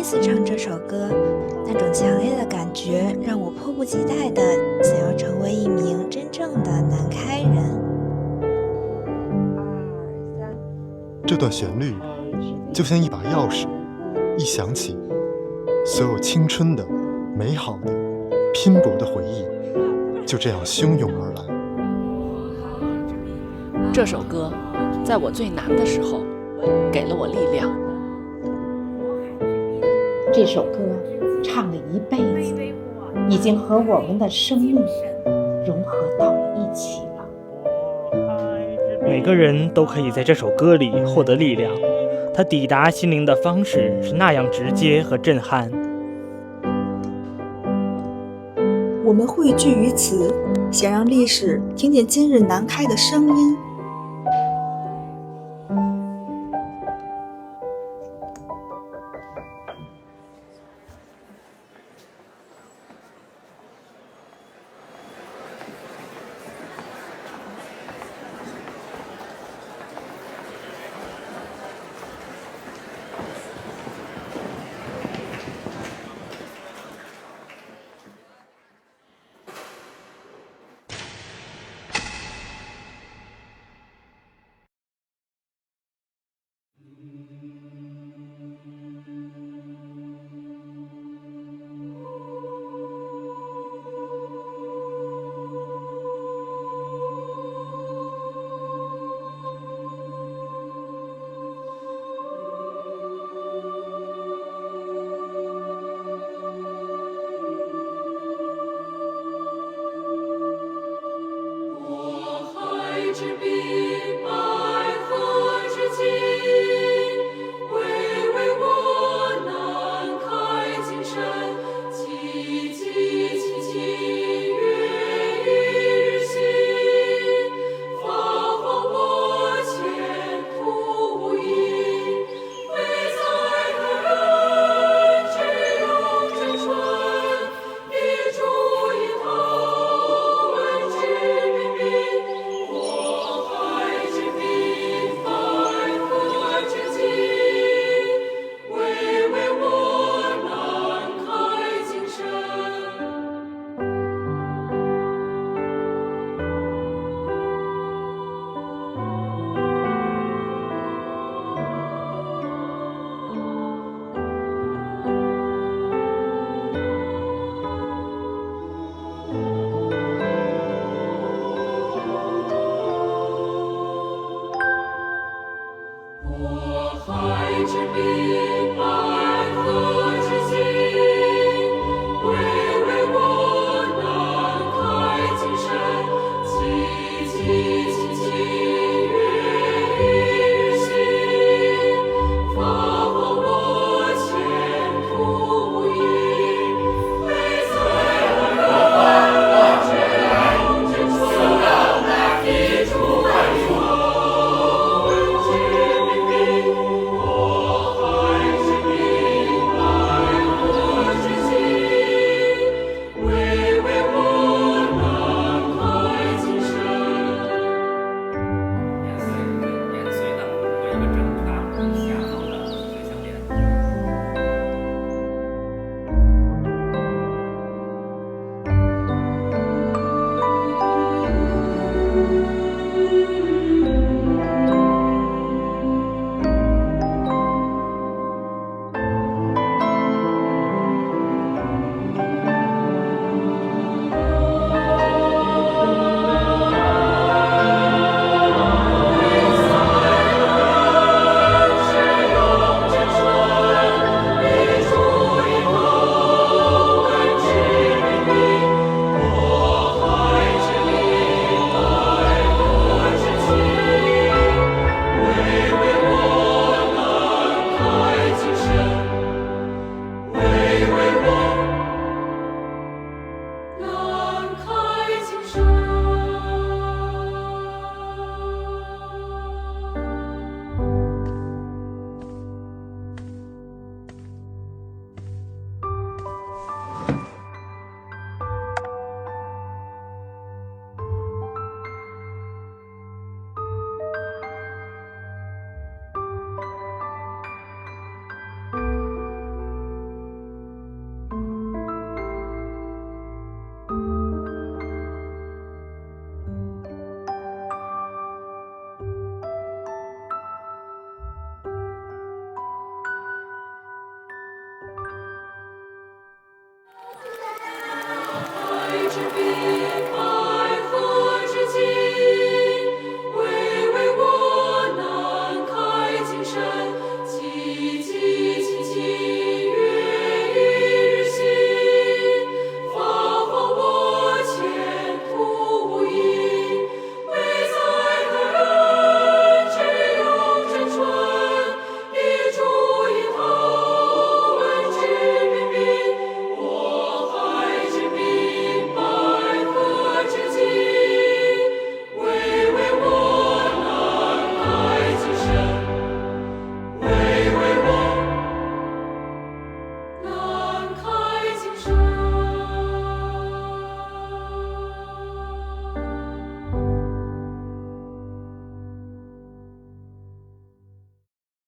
次唱这首歌，那种强烈的感觉让我迫不及待地想要成为一名真正的南开人。这段旋律就像一把钥匙，一响起，所有青春的、美好的、拼搏的回忆就这样汹涌而来。这首歌在我最难的时候给了我力量。这首歌唱了一辈子，已经和我们的生命融合到了一起了。每个人都可以在这首歌里获得力量，它抵达心灵的方式是那样直接和震撼。我们汇聚于此，想让历史听见今日南开的声音。